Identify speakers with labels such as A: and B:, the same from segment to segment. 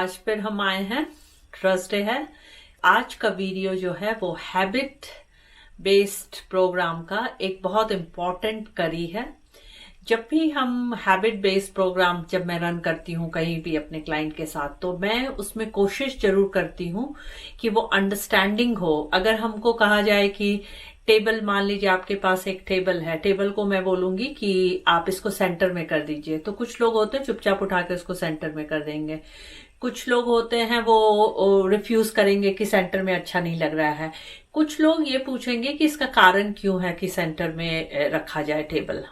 A: आज फिर हम आए हैं, थर्सडे है। आज का वीडियो जो है वो हैबिट बेस्ड प्रोग्राम का एक बहुत इम्पॉर्टेंट कड़ी है। जब भी हम हैबिट बेस्ड प्रोग्राम जब मैं रन करती हूँ कहीं भी अपने क्लाइंट के साथ, तो मैं उसमें कोशिश जरूर करती हूँ कि वो अंडरस्टैंडिंग हो। अगर हमको कहा जाए कि टेबल, मान लीजिए आपके पास एक टेबल है, टेबल को मैं बोलूंगी कि आप इसको सेंटर में कर दीजिए, तो कुछ लोग होते हैं चुपचाप उठा के उसको सेंटर में कर देंगे। कुछ लोग होते हैं वो रिफ्यूज करेंगे कि सेंटर में अच्छा नहीं लग रहा है। कुछ लोग ये पूछेंगे कि इसका कारण क्यों है कि सेंटर में रखा जाए टेबल।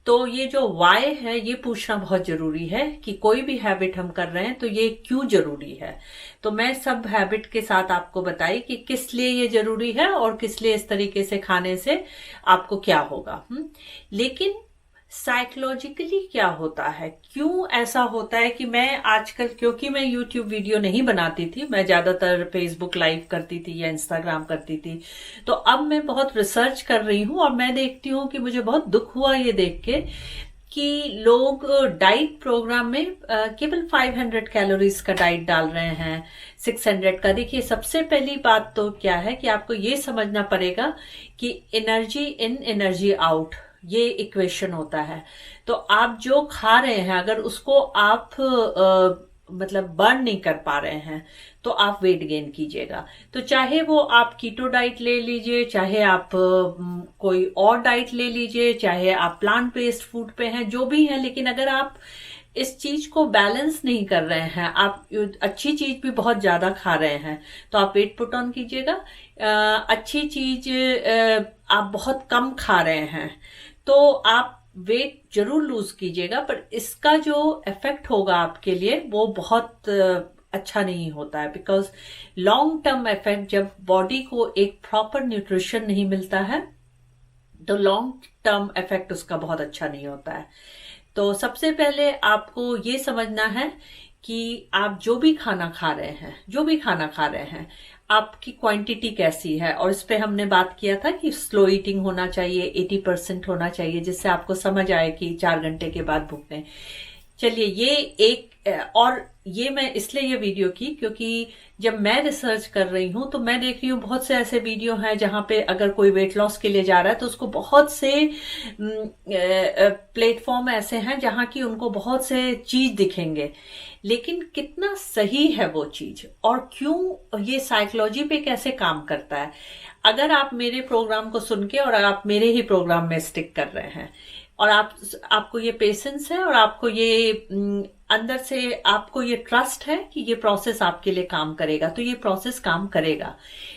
A: तो ये जो वाई है ये पूछना बहुत जरूरी है कि कोई भी हैबिट हम कर रहे हैं तो ये क्यों जरूरी है। तो मैं सब हैबिट के साथ आपको बताई कि किस लिए ये जरूरी है और किस लिए इस तरीके से खाने से आपको क्या होगा। लेकिन साइकोलॉजिकली क्या होता है, क्यों ऐसा होता है कि मैं आजकल, क्योंकि मैं यूट्यूब वीडियो नहीं बनाती थी, मैं ज्यादातर फेसबुक लाइव करती थी या इंस्टाग्राम करती थी, तो अब मैं बहुत रिसर्च कर रही हूँ और मैं देखती हूँ कि मुझे बहुत दुख हुआ ये देख के कि लोग डाइट प्रोग्राम में केवल 500 कैलोरीज का डाइट डाल रहे हैं, 600 का। देखिए, सबसे पहली बात तो क्या है कि आपको ये समझना पड़ेगा कि एनर्जी इन एनर्जी आउट, ये इक्वेशन होता है। तो आप जो खा रहे हैं, अगर उसको आप मतलब बर्न नहीं कर पा रहे हैं तो आप वेट गेन कीजिएगा। तो चाहे वो आप कीटो डाइट ले लीजिए, चाहे आप कोई और डाइट ले लीजिए, चाहे आप प्लांट बेस्ड फूड पे हैं, जो भी है, लेकिन अगर आप इस चीज को बैलेंस नहीं कर रहे हैं, आप अच्छी चीज भी बहुत ज्यादा खा रहे हैं, तो आप वेट पुट ऑन कीजिएगा। अच्छी चीज आप बहुत कम खा रहे हैं तो आप वेट जरूर लूज कीजिएगा, पर इसका जो इफेक्ट होगा आपके लिए वो बहुत अच्छा नहीं होता है। बिकॉज लॉन्ग टर्म इफेक्ट, जब बॉडी को एक प्रॉपर न्यूट्रिशन नहीं मिलता है तो लॉन्ग टर्म इफेक्ट उसका बहुत अच्छा नहीं होता है। तो सबसे पहले आपको ये समझना है कि आप जो भी खाना खा रहे हैं, आपकी क्वांटिटी कैसी है। और इस पे हमने बात किया था कि स्लो ईटिंग होना चाहिए, 80% होना चाहिए, जिससे आपको समझ आए कि 4 घंटे के बाद भूखने। चलिए, ये एक, और ये मैं इसलिए ये वीडियो की क्योंकि जब मैं रिसर्च कर रही हूं तो मैं देख रही हूँ बहुत से ऐसे वीडियो हैं जहां पे अगर कोई वेट लॉस के लिए जा रहा है तो उसको बहुत से प्लेटफॉर्म ऐसे हैं जहां की उनको बहुत से चीज दिखेंगे, लेकिन कितना सही है वो चीज और क्यों ये साइकोलॉजी पे कैसे काम करता है। अगर आप मेरे प्रोग्राम को सुन के और आप मेरे ही प्रोग्राम में स्टिक कर रहे हैं और आपको ये पेशेंस है और आपको ये अंदर से आपको ये ट्रस्ट है कि ये प्रोसेस आपके लिए काम करेगा, तो ये प्रोसेस काम करेगा।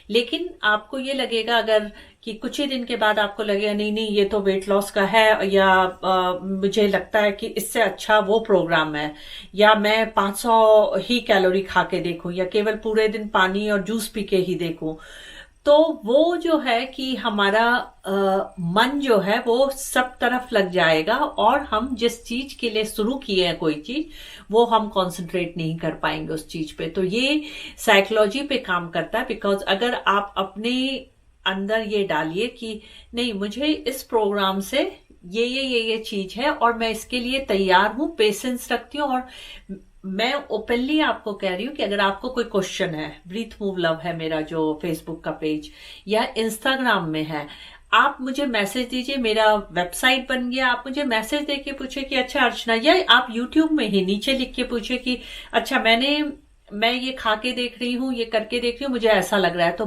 A: लेकिन आपको ये लगेगा अगर कि कुछ ही दिन के बाद आपको लगेगा नहीं नहीं ये तो वेट लॉस का है, या मुझे लगता है कि इससे अच्छा वो प्रोग्राम है, या मैं 500 ही कैलोरी खा के देखूं, या केवल पूरे दिन पानी और जूस पी के ही देखूं, तो वो जो है कि हमारा मन जो है वो सब तरफ लग जाएगा और हम जिस चीज के लिए शुरू किए हैं कोई चीज, वो हम कंसंट्रेट नहीं कर पाएंगे उस चीज पे। तो ये साइकोलॉजी पे काम करता है। बिकॉज अगर आप अपने अंदर ये डालिए कि नहीं, मुझे इस प्रोग्राम से ये चीज है और मैं इसके लिए तैयार हूं, पेशेंस रखती हूँ। और मैं ओपनली आपको कह रही हूँ कि अगर आपको कोई क्वेश्चन है, ब्रीथ मूव लव है मेरा जो फेसबुक का पेज, या इंस्टाग्राम में है, आप मुझे मैसेज दीजिए। मेरा वेबसाइट बन गया, आप मुझे मैसेज देके पूछे कि अच्छा अर्चना, या आप यूट्यूब में ही नीचे लिख के पूछे कि अच्छा मैं ये खा के देख रही हूँ, ये करके देख रही हूँ, मुझे ऐसा लग रहा है। तो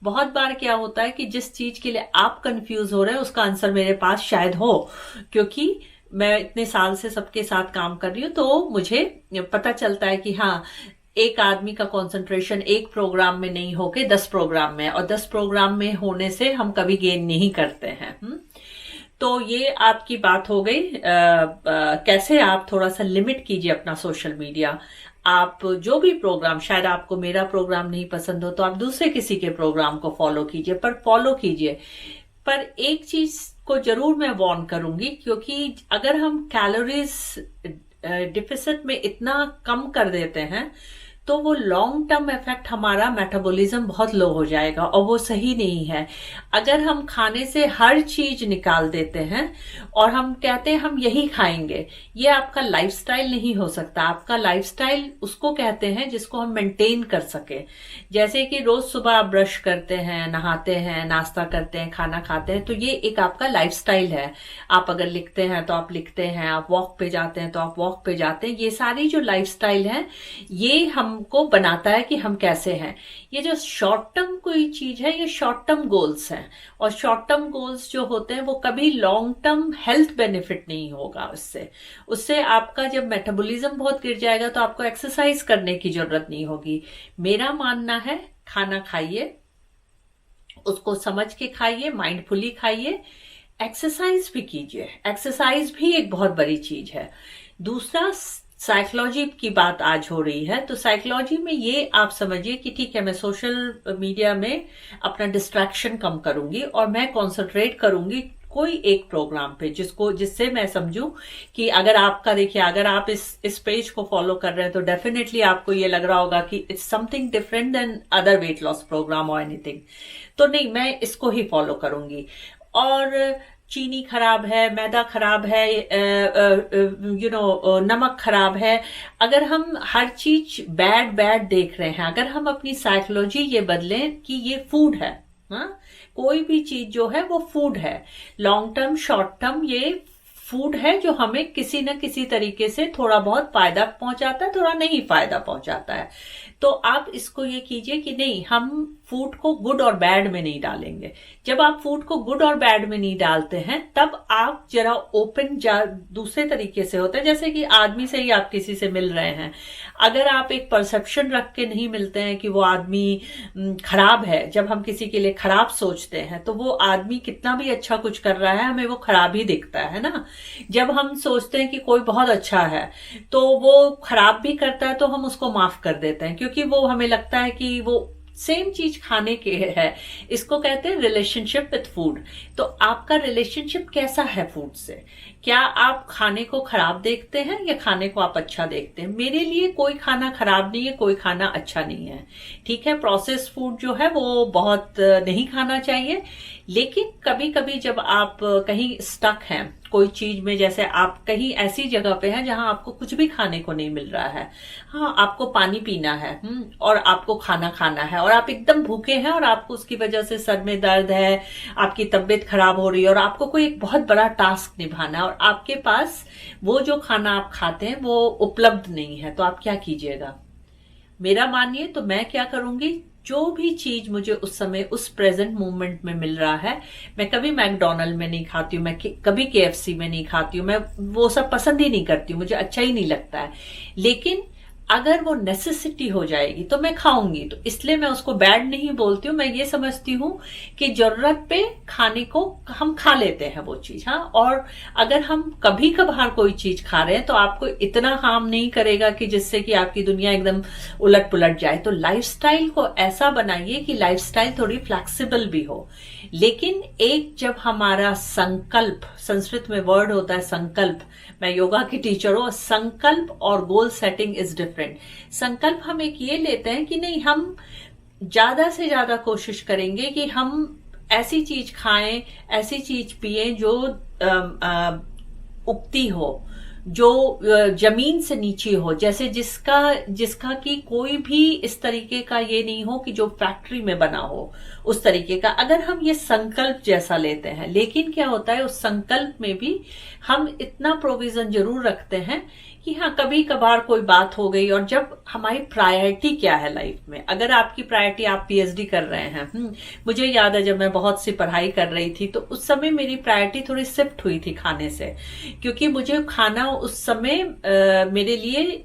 A: बहुत बार क्या होता है कि जिस चीज के लिए आप कंफ्यूज हो रहे हैं उसका आंसर मेरे पास शायद हो, क्योंकि मैं इतने साल से सबके साथ काम कर रही हूँ, तो मुझे पता चलता है कि हाँ, एक आदमी का कंसंट्रेशन एक प्रोग्राम में नहीं होके 10 प्रोग्राम में, और 10 प्रोग्राम में होने से हम कभी गेन नहीं करते हैं। तो ये आपकी बात हो गई। कैसे आप थोड़ा सा लिमिट कीजिए अपना सोशल मीडिया। आप जो भी प्रोग्राम, शायद आपको मेरा प्रोग्राम नहीं पसंद हो तो आप दूसरे किसी के प्रोग्राम को फॉलो कीजिए, पर फॉलो कीजिए। पर एक चीज को जरूर मैं वार्न करूंगी, क्योंकि अगर हम कैलोरीज डिफिसिट में इतना कम कर देते हैं तो वो लॉन्ग टर्म इफेक्ट हमारा मेटाबॉलिज्म बहुत लो हो जाएगा और वो सही नहीं है। अगर हम खाने से हर चीज निकाल देते हैं और हम कहते हैं हम यही खाएंगे, ये आपका लाइफस्टाइल नहीं हो सकता। आपका लाइफस्टाइल उसको कहते हैं जिसको हम मेंटेन कर सके। जैसे कि रोज सुबह आप ब्रश करते हैं, नहाते हैं, नाश्ता करते हैं, खाना खाते हैं, तो ये एक आपका लाइफस्टाइल है। आप अगर लिखते हैं तो आप लिखते हैं, आप वॉक पे जाते हैं तो आप वॉक पे जाते हैं। ये सारी जो लाइफस्टाइल है ये हमको बनाता है कि हम कैसे हैं। ये जो शॉर्ट टर्म कोई चीज है, ये शॉर्ट टर्म गोल्स हैं, और शॉर्ट टर्म गोल्स जो होते हैं वो कभी लॉन्ग टर्म हेल्थ बेनिफिट नहीं होगा उससे। उससे आपका जब मेटाबॉलिज्म बहुत गिर जाएगा तो आपको एक्सरसाइज करने की जरूरत नहीं होगी। मेरा मानना है खाना खाइए, उसको समझ के खाइए, माइंडफुली खाइए, एक्सरसाइज भी कीजिए। एक्सरसाइज भी एक बहुत बड़ी चीज है। दूसरा, साइकोलॉजी की बात आज हो रही है, तो साइकोलॉजी में ये आप समझिए कि ठीक है, मैं सोशल मीडिया में अपना डिस्ट्रैक्शन कम करूंगी और मैं कॉन्सेंट्रेट करूंगी कोई एक प्रोग्राम पे जिससे मैं समझूं कि अगर आपका, देखिए, अगर आप इस पेज को फॉलो कर रहे हैं तो डेफिनेटली आपको ये लग रहा होगा कि it's something different than other weight loss programme और एनीथिंग। तो नहीं, मैं इसको ही फॉलो करूंगी। और चीनी खराब है, मैदा खराब है, नमक खराब है, अगर हम हर चीज बैड बैड देख रहे हैं, अगर हम अपनी साइकोलॉजी ये बदलें कि ये फूड है, हाँ, कोई भी चीज जो है वो फूड है। लॉन्ग टर्म, शॉर्ट टर्म, ये फूड है जो हमें किसी न किसी तरीके से थोड़ा बहुत फायदा पहुंचाता है, थोड़ा नहीं फायदा पहुंचाता है। तो आप इसको ये कीजिए कि नहीं, हम फूड को गुड और बैड में नहीं डालेंगे। जब आप फूड को गुड और बैड में नहीं डालते हैं तब आप जरा ओपन दूसरे तरीके से होते हैं। जैसे कि आदमी से ही आप किसी से मिल रहे हैं, अगर आप एक परसेप्शन रख के नहीं मिलते हैं कि वो आदमी खराब है, जब हम किसी के लिए खराब सोचते हैं तो वो आदमी कितना भी अच्छा कुछ कर रहा है हमें वो खराब ही दिखता है ना। जब हम सोचते हैं कि कोई बहुत अच्छा है तो वो खराब भी करता है तो हम उसको माफ कर देते हैं, क्योंकि वो हमें लगता है कि वो सेम चीज खाने के है। इसको कहते हैं रिलेशनशिप विथ फूड। तो आपका रिलेशनशिप कैसा है फूड से? क्या आप खाने को खराब देखते हैं या खाने को आप अच्छा देखते हैं? मेरे लिए कोई खाना खराब नहीं है, कोई खाना अच्छा नहीं है। ठीक है, प्रोसेस्ड फूड जो है वो बहुत नहीं खाना चाहिए, लेकिन कभी कभी जब आप कहीं स्टक हैं कोई चीज में, जैसे आप कहीं ऐसी जगह पे हैं जहां आपको कुछ भी खाने को नहीं मिल रहा है, हाँ, आपको पानी पीना है और आपको खाना खाना है और आप एकदम भूखे हैं और आपको उसकी वजह से सर में दर्द है, आपकी तबीयत खराब हो रही है और आपको कोई एक बहुत बड़ा टास्क निभाना है और आपके पास वो जो खाना आप खाते हैं वो उपलब्ध नहीं है, तो आप क्या कीजिएगा? मेरा मानिए तो मैं क्या करूंगी, जो भी चीज मुझे उस समय उस प्रेजेंट मोमेंट में मिल रहा है, मैं कभी मैकडोनल्ड में नहीं खाती हूँ, मैं कभी केएफसी में नहीं खाती हूँ, मैं वो सब पसंद ही नहीं करती हूँ, मुझे अच्छा ही नहीं लगता है। लेकिन अगर वो नेसेसिटी हो जाएगी तो मैं खाऊंगी, तो इसलिए मैं उसको बैड नहीं बोलती हूँ। मैं ये समझती हूँ कि जरूरत पे खाने को हम खा लेते हैं वो चीज, हाँ। और अगर हम कभी कभार कोई चीज खा रहे हैं तो आपको इतना हार्म नहीं करेगा कि जिससे कि आपकी दुनिया एकदम उलट पुलट जाए। तो लाइफस्टाइल को ऐसा बनाइए कि लाइफस्टाइल थोड़ी फ्लेक्सिबल भी हो, लेकिन एक जब हमारा संकल्प, संस्कृत में वर्ड होता है संकल्प, मैं योगा की टीचर हूं, संकल्प और गोल सेटिंग इज डिफरेंट। संकल्प हम एक ये लेते हैं कि नहीं, हम ज्यादा से ज्यादा कोशिश करेंगे कि हम ऐसी चीज खाएं, ऐसी चीज पिए जो उगती हो, जो जमीन से नीचे हो, जैसे जिसका कि कोई भी इस तरीके का ये नहीं हो कि जो फैक्ट्री में बना हो, उस तरीके का। अगर हम ये संकल्प जैसा लेते हैं, लेकिन क्या होता है उस संकल्प में भी हम इतना प्रोविजन जरूर रखते हैं कि हाँ, कभी कभार कोई बात हो गई। और जब हमारी प्रायोरिटी क्या है लाइफ में, अगर आपकी प्रायोरिटी, आप पीएचडी कर रहे हैं, मुझे याद है जब मैं बहुत सी पढ़ाई कर रही थी तो उस समय मेरी प्रायोरिटी थोड़ी शिफ्ट हुई थी खाने से, क्योंकि मुझे खाना उस समय मेरे लिए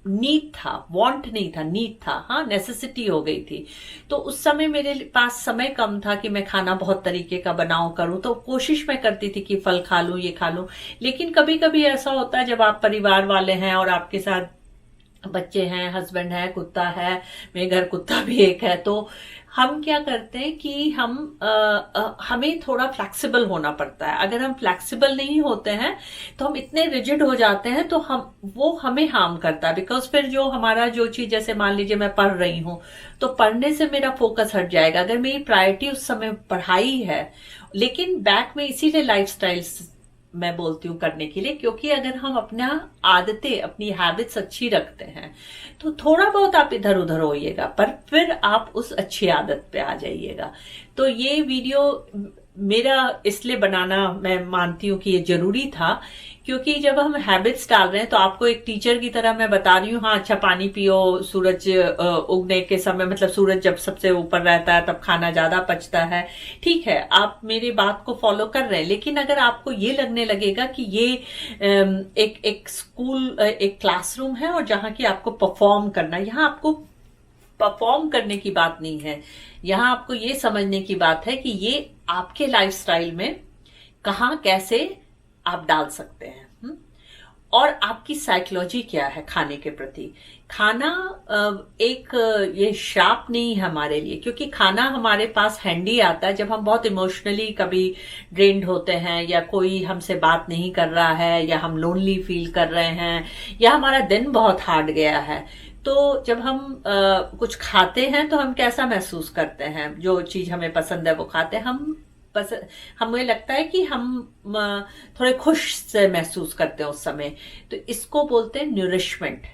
A: नीड था, वांट नहीं था, नीड था, हाँ, नेसेसिटी हो गई थी। तो उस समय मेरे पास समय कम था कि मैं खाना बहुत तरीके का बनाऊं करूं, तो कोशिश मैं करती थी कि फल खा लूं, ये खा लूं। लेकिन कभी कभी ऐसा होता है जब आप परिवार वाले हैं और आपके साथ बच्चे हैं, हस्बैंड है, कुत्ता है, मेरे घर कुत्ता भी एक है। तो हम क्या करते हैं कि हमें थोड़ा फ्लेक्सिबल होना पड़ता है। अगर हम फ्लेक्सिबल नहीं होते हैं तो हम इतने रिजिड हो जाते हैं, तो वो हमें हार्म करता है। बिकॉज फिर जो हमारा जो चीज, जैसे मान लीजिए मैं पढ़ रही हूं, तो पढ़ने से मेरा फोकस हट जाएगा। अगर मेरी प्रायोरिटी उस समय पढ़ाई है, लेकिन बैक में इसीलिए लाइफस्टाइल मैं बोलती हूँ करने के लिए, क्योंकि अगर हम अपना आदतें, अपनी हैबिट्स अच्छी रखते हैं तो थोड़ा बहुत आप इधर उधर होइएगा, पर फिर आप उस अच्छी आदत पे आ जाइएगा। तो ये वीडियो मेरा इसलिए बनाना, मैं मानती हूँ कि ये जरूरी था, क्योंकि जब हम हैबिट्स डाल रहे हैं तो आपको एक टीचर की तरह मैं बता रही हूँ, हाँ अच्छा पानी पियो, सूरज उगने के समय, मतलब सूरज जब सबसे ऊपर रहता है तब खाना ज्यादा पचता है। ठीक है, आप मेरी बात को फॉलो कर रहे हैं, लेकिन अगर आपको ये लगने लगेगा कि ये एक स्कूल, एक क्लासरूम है और जहाँ की आपको परफॉर्म करना, यहाँ आपको परफॉर्म करने की बात नहीं है, यहाँ आपको ये समझने की बात है कि ये आपके लाइफस्टाइल में कहाँ कैसे आप डाल सकते हैं। और आपकी साइकोलॉजी क्या है खाने के प्रति। खाना एक ये श्राप नहीं है हमारे लिए, क्योंकि खाना हमारे पास हैंडी आता है जब हम बहुत इमोशनली कभी ड्रेन्ड होते हैं, या कोई हमसे बात नहीं कर रहा है, या हम लोनली फील कर रहे हैं, या हमारा दिन बहुत हार्ड गया है। तो जब हम कुछ खाते हैं तो हम कैसा महसूस करते हैं, जो चीज हमें पसंद है वो खाते हैं हम, हमें लगता है कि हम थोड़े खुश से महसूस करते हैं उस समय। तो इसको बोलते हैं न्यूरिशमेंट।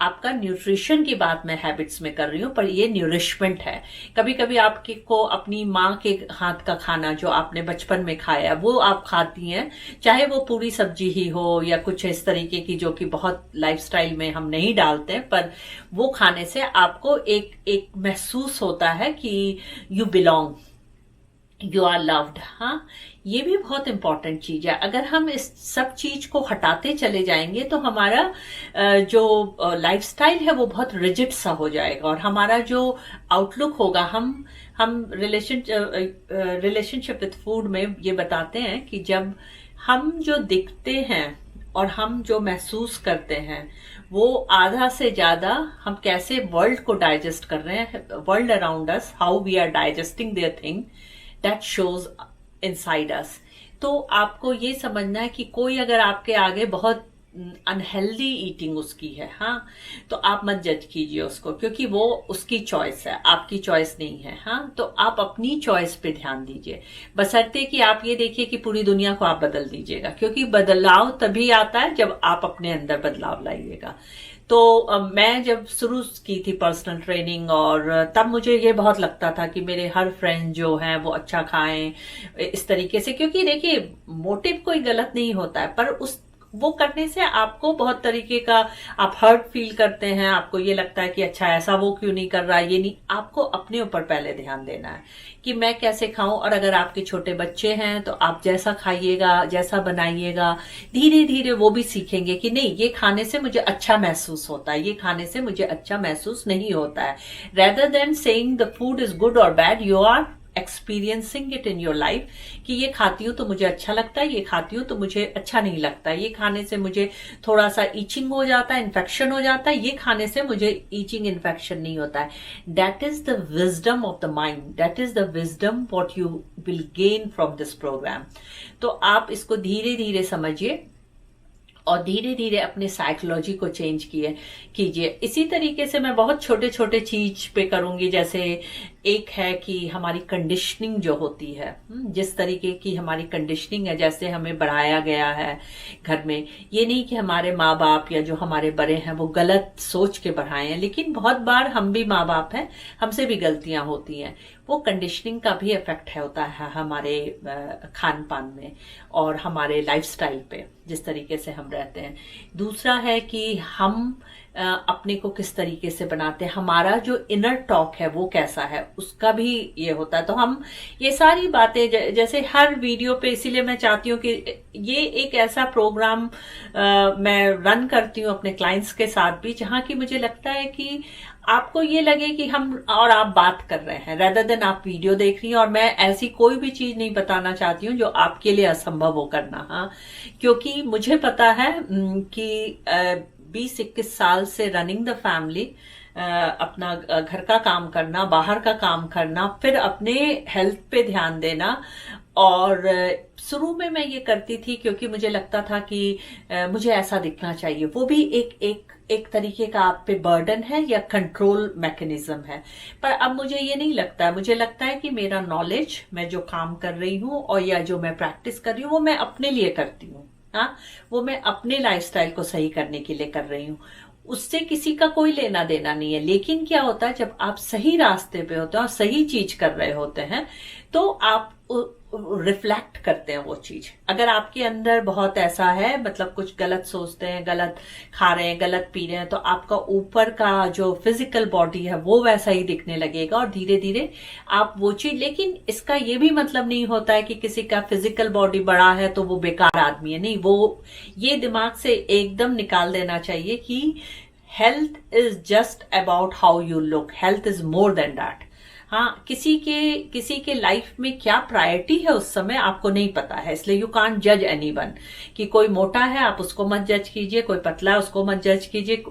A: आपका न्यूट्रिशन की बात मैं हैबिट्स में कर रही हूँ, पर ये न्यूरिशमेंट है। कभी कभी आपके को अपनी माँ के हाथ का खाना जो आपने बचपन में खाया वो आप खाती हैं, चाहे वो पूरी सब्जी ही हो या कुछ इस तरीके की जो कि बहुत लाइफस्टाइल में हम नहीं डालते हैं, पर वो खाने से आपको एक महसूस होता है कि you belong, you are loved. हाँ, ये भी बहुत इंपॉर्टेंट चीज है। अगर हम इस सब चीज को हटाते चले जाएंगे तो हमारा जो लाइफस्टाइल है वो बहुत रिजिड सा हो जाएगा, और हमारा जो आउटलुक होगा, हम रिलेशनशिप विद फूड में ये बताते हैं कि जब हम जो दिखते हैं और हम जो महसूस करते हैं, वो आधा से ज्यादा हम कैसे वर्ल्ड को डाइजेस्ट कर रहे हैं, world around us, how we are digesting their thing, that shows inside us. तो आपको ये समझना है कि कोई अगर आपके आगे बहुत अनहेल्दी ईटिंग उसकी है, हाँ, तो आप मत जज कीजिए उसको, क्योंकि वो उसकी चॉइस है, आपकी चॉइस नहीं है। हाँ, तो आप अपनी चॉइस पे ध्यान दीजिए, बशर्ते कि आप ये देखिए कि पूरी दुनिया को आप बदल दीजिएगा, क्योंकि बदलाव तभी आता है जब आप अपने अंदर बदलाव लाइएगा। तो मैं जब शुरू की थी पर्सनल ट्रेनिंग, और तब मुझे ये बहुत लगता था कि मेरे हर फ्रेंड जो हैं वो अच्छा खाएं इस तरीके से, क्योंकि देखिए मोटिव कोई गलत नहीं होता है, पर वो करने से आपको बहुत तरीके का आप हर्ट फील करते हैं, आपको ये लगता है कि अच्छा ऐसा वो क्यों नहीं कर रहा, ये नहीं। आपको अपने ऊपर पहले ध्यान देना है कि मैं कैसे खाऊं, और अगर आपके छोटे बच्चे हैं तो आप जैसा खाइएगा, जैसा बनाइएगा, धीरे धीरे वो भी सीखेंगे कि नहीं, ये खाने से मुझे अच्छा महसूस होता है, ये खाने से मुझे अच्छा महसूस नहीं होता है। Rather than saying the food is good और bad, you are experiencing it in your life, कि ये खाती हूं तो मुझे अच्छा लगता है, ये खाती हूं तो मुझे अच्छा नहीं लगता, ये खाने से मुझे थोड़ा सा ईचिंग हो जाता है, इन्फेक्शन हो जाता है, ये खाने से मुझे ईचिंग इन्फेक्शन नहीं होता है। That is the wisdom of the mind, that is the wisdom what you will gain from this programme. तो आप इसको धीरे धीरे समझिए और धीरे धीरे अपने साइकोलॉजी को चेंज कीजिए। इसी तरीके से मैं बहुत छोटे छोटे चीज पे करूंगी, जैसे एक है कि हमारी कंडीशनिंग जो होती है, जिस तरीके की हमारी कंडीशनिंग है, जैसे हमें बढ़ाया गया है घर में, ये नहीं कि हमारे माँ बाप या जो हमारे बड़े हैं वो गलत सोच के बढ़ाए हैं, लेकिन बहुत बार हम भी माँ बाप हैं, हमसे भी गलतियां होती हैं। वो कंडीशनिंग का भी इफेक्ट होता है हमारे खान पान में और हमारे लाइफस्टाइल पे, जिस तरीके से हम रहते हैं। दूसरा है कि हम अपने को किस तरीके से बनाते हैं, हमारा जो इनर टॉक है वो कैसा है, उसका भी ये होता है। तो हम ये सारी बातें जैसे हर वीडियो पे, इसीलिए मैं चाहती हूँ कि ये एक ऐसा प्रोग्राम मैं रन करती हूँ अपने क्लाइंट्स के साथ भी, जहाँ की मुझे लगता है कि आपको ये लगे कि हम और आप बात कर रहे हैं, रेदर देन आप वीडियो देख रही हैं। और मैं ऐसी कोई भी चीज नहीं बताना चाहती हूँ जो आपके लिए असंभव हो करना, हाँ, क्योंकि मुझे पता है कि 20-21 साल से रनिंग द फैमिली, अपना घर का काम करना, बाहर का काम करना, फिर अपने हेल्थ पे ध्यान देना। और शुरू में मैं ये करती थी क्योंकि मुझे लगता था कि मुझे ऐसा दिखना चाहिए। वो भी एक तरीके का आप पे बर्डन है या कंट्रोल मैकेनिज्म है। पर अब मुझे ये नहीं लगता है। मुझे लगता है कि मेरा नॉलेज, मैं जो काम कर रही हूँ और या जो मैं प्रैक्टिस कर रही हूँ, वो मैं अपने लिए करती हूँ। हाँ, वो मैं अपने लाइफस्टाइल को सही करने के लिए कर रही हूँ। उससे किसी का कोई लेना देना नहीं है। लेकिन क्या होता है, जब आप सही रास्ते पे होते हैं और सही चीज कर रहे होते हैं, तो आप रिफ्लेक्ट करते हैं वो चीज। अगर आपके अंदर बहुत ऐसा है, मतलब कुछ गलत सोचते हैं, गलत खा रहे हैं, गलत पी रहे हैं, तो आपका ऊपर का जो फिजिकल बॉडी है वो वैसा ही दिखने लगेगा और धीरे धीरे आप वो चीज। लेकिन इसका ये भी मतलब नहीं होता है कि किसी का फिजिकल बॉडी बड़ा है तो वो बेकार आदमी है। नहीं, वो ये दिमाग से एकदम निकाल देना चाहिए कि health is just about how you look, health is more than that. हाँ, किसी के लाइफ में क्या प्रायोरिटी है उस समय आपको नहीं पता है, इसलिए यू कांट जज एनीवन। कि कोई मोटा है आप उसको मत जज कीजिए, कोई पतला है उसको मत जज कीजिए।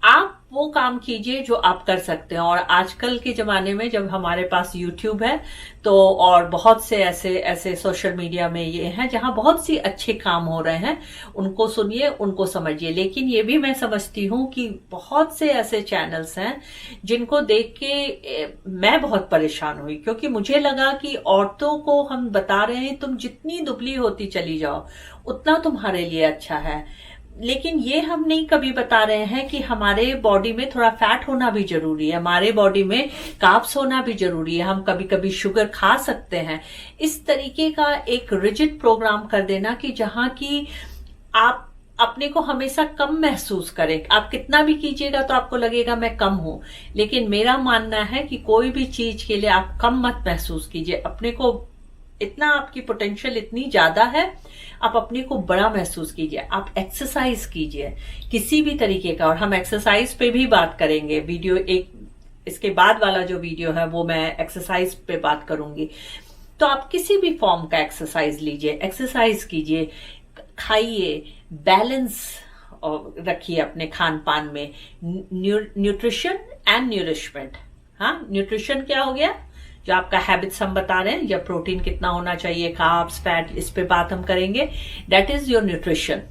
A: आप वो काम कीजिए जो आप कर सकते हैं। और आजकल के जमाने में जब हमारे पास यूट्यूब है तो, और बहुत से ऐसे सोशल मीडिया में ये हैं जहां बहुत सी अच्छे काम हो रहे हैं, उनको सुनिए, उनको समझिए। लेकिन ये भी मैं समझती हूँ कि बहुत से ऐसे चैनल्स हैं जिनको देख के मैं बहुत परेशान हुई, क्योंकि मुझे लगा कि औरतों को हम बता रहे हैं तुम जितनी दुबली होती चली जाओ उतना तुम्हारे लिए अच्छा है। लेकिन ये हम नहीं कभी बता रहे हैं कि हमारे बॉडी में थोड़ा फैट होना भी जरूरी है, हमारे बॉडी में कार्ब्स होना भी जरूरी है, हम कभी कभी शुगर खा सकते हैं। इस तरीके का एक रिजिड प्रोग्राम कर देना कि जहां की आप अपने को हमेशा कम महसूस करें। आप कितना भी कीजिएगा तो आपको लगेगा मैं कम हूं। लेकिन मेरा मानना है कि कोई भी चीज के लिए आप कम मत महसूस कीजिए अपने को। इतना आपकी पोटेंशियल इतनी ज्यादा है, आप अपने को बड़ा महसूस कीजिए। आप एक्सरसाइज कीजिए किसी भी तरीके का, और हम एक्सरसाइज पे भी बात करेंगे। वीडियो एक इसके बाद वाला जो वीडियो है वो मैं एक्सरसाइज पे बात करूंगी। तो आप किसी भी फॉर्म का एक्सरसाइज लीजिए, एक्सरसाइज कीजिए, खाइए, बैलेंस रखिए अपने खान पान में। Nutrition and nourishment. हाँ, न्यूट्रिशन क्या हो गया, जो आपका हैबिट्स हम बता रहे हैं, या प्रोटीन कितना होना चाहिए, कार्ब्स, फैट, इस पे बात हम करेंगे। That is your nutrition.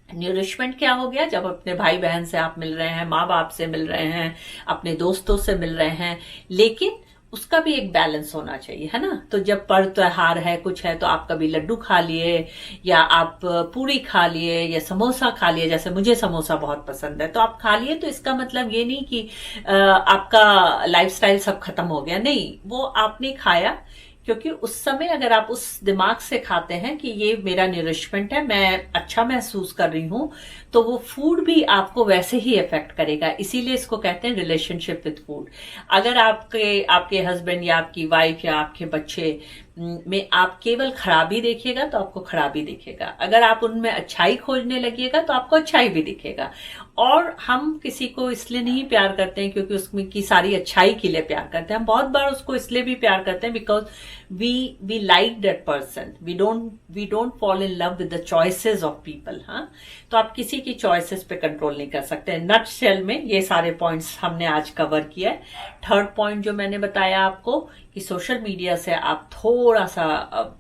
A: Nourishment क्या हो गया, जब अपने भाई बहन से आप मिल रहे हैं, माँ बाप से मिल रहे हैं, अपने दोस्तों से मिल रहे हैं, लेकिन उसका भी एक बैलेंस होना चाहिए, है ना। तो जब पर्व त्योहार है, कुछ है, तो आप कभी लड्डू खा लिए, या आप पूरी खा लिए, या समोसा खा लिए। जैसे मुझे समोसा बहुत पसंद है, तो आप खा लिए। तो इसका मतलब ये नहीं कि आपका लाइफस्टाइल सब खत्म हो गया, नहीं, वो आपने खाया क्योंकि उस समय अगर आप उस दिमाग से खाते हैं कि ये मेरा नरिशमेंट है, मैं अच्छा महसूस कर रही हूं, तो वो फूड भी आपको वैसे ही इफेक्ट करेगा। इसीलिए इसको कहते हैं रिलेशनशिप विद फूड। अगर आपके हस्बैंड या आपकी वाइफ या आपके बच्चे में आप केवल खराबी देखिएगा तो आपको खराबी दिखेगा। अगर आप उनमें अच्छाई खोजने लगिएगा तो आपको अच्छाई भी दिखेगा। और हम किसी को इसलिए नहीं प्यार करते हैं क्योंकि उसमें की सारी अच्छाई के लिए प्यार करते हैं। हम बहुत बार उसको इसलिए भी प्यार करते हैं because we like that person, we don't fall in love with the choices of people. हाँ, तो आप किसी की चॉइसेस पे कंट्रोल नहीं कर सकते। नटशेल में ये सारे पॉइंट्स हमने आज कवर किया है। थर्ड पॉइंट जो मैंने बताया आपको कि सोशल मीडिया से आप थोड़ा सा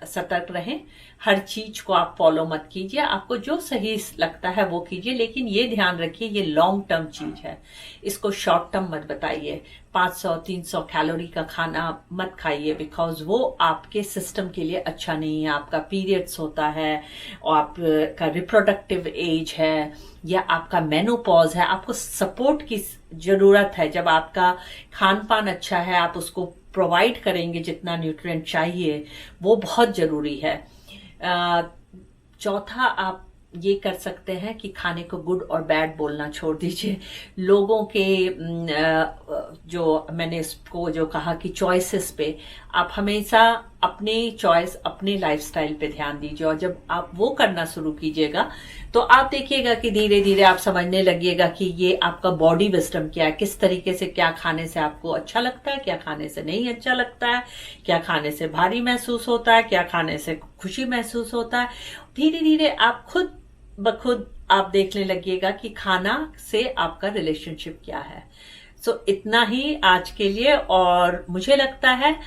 A: सतर्क रहें। हर चीज को आप फॉलो मत कीजिए, आपको जो सही लगता है वो कीजिए, लेकिन ये ध्यान रखिए ये लॉन्ग टर्म चीज है, इसको शॉर्ट टर्म मत बताइए। 500-300 कैलोरी का खाना मत खाइए बिकॉज वो आपके सिस्टम के लिए अच्छा नहीं है। आपका पीरियड्स होता है और आपका रिप्रोडक्टिव एज है या आपका मेनोपॉज है, आपको सपोर्ट की जरूरत है। जब आपका खान पान अच्छा है, आप उसको प्रोवाइड करेंगे जितना न्यूट्रिएंट चाहिए, वो बहुत जरूरी है। चौथा, आप ये कर सकते हैं कि खाने को गुड और बैड बोलना छोड़ दीजिए। लोगों के जो मैंने इसको जो कहा कि चॉइसेस पे आप हमेशा अपने चॉइस, अपने लाइफस्टाइल पे ध्यान दीजिए। और जब आप वो करना शुरू कीजिएगा तो आप देखिएगा कि धीरे धीरे आप समझने लगिएगा कि ये आपका बॉडी विजडम क्या है, किस तरीके से क्या खाने से आपको अच्छा लगता है, क्या खाने से नहीं अच्छा लगता है, क्या खाने से भारी महसूस होता है, क्या खाने से खुशी महसूस होता है। धीरे धीरे आप खुद ब खुद आप देखने लगिएगा कि खाना से आपका रिलेशनशिप क्या है। सो इतना ही आज के लिए। और मुझे लगता है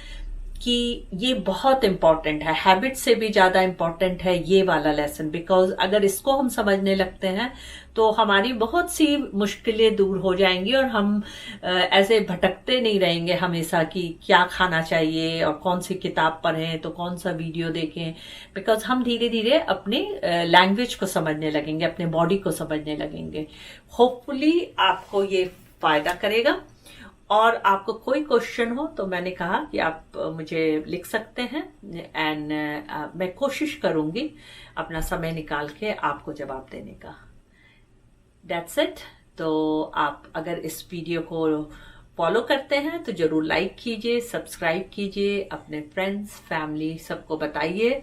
A: कि ये बहुत इंपॉर्टेंट है, हैबिट से भी ज्यादा इंपॉर्टेंट है ये वाला लेसन, बिकॉज अगर इसको हम समझने लगते हैं तो हमारी बहुत सी मुश्किलें दूर हो जाएंगी और हम ऐसे भटकते नहीं रहेंगे हमेशा कि क्या खाना चाहिए और कौन सी किताब पढ़ें तो कौन सा वीडियो देखें, बिकॉज हम धीरे धीरे अपनी लैंग्वेज को समझने लगेंगे, अपने बॉडी को समझने लगेंगे। होपफुली आपको ये फायदा करेगा। और आपको कोई क्वेश्चन हो तो मैंने कहा कि आप मुझे लिख सकते हैं एंड मैं कोशिश करूंगी अपना समय निकाल के आपको जवाब देने का। That's it. तो आप अगर इस वीडियो को फॉलो करते हैं तो जरूर लाइक कीजिए, सब्सक्राइब कीजिए, अपने फ्रेंड्स फैमिली सबको बताइए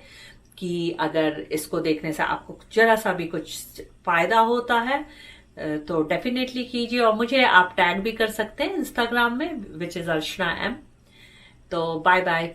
A: कि अगर इसको देखने से आपको जरा सा भी कुछ फायदा होता है तो डेफिनेटली कीजिए। और मुझे आप टैग भी कर सकते हैं इंस्टाग्राम में, विच इज अर्चना एम। तो बाय बाय।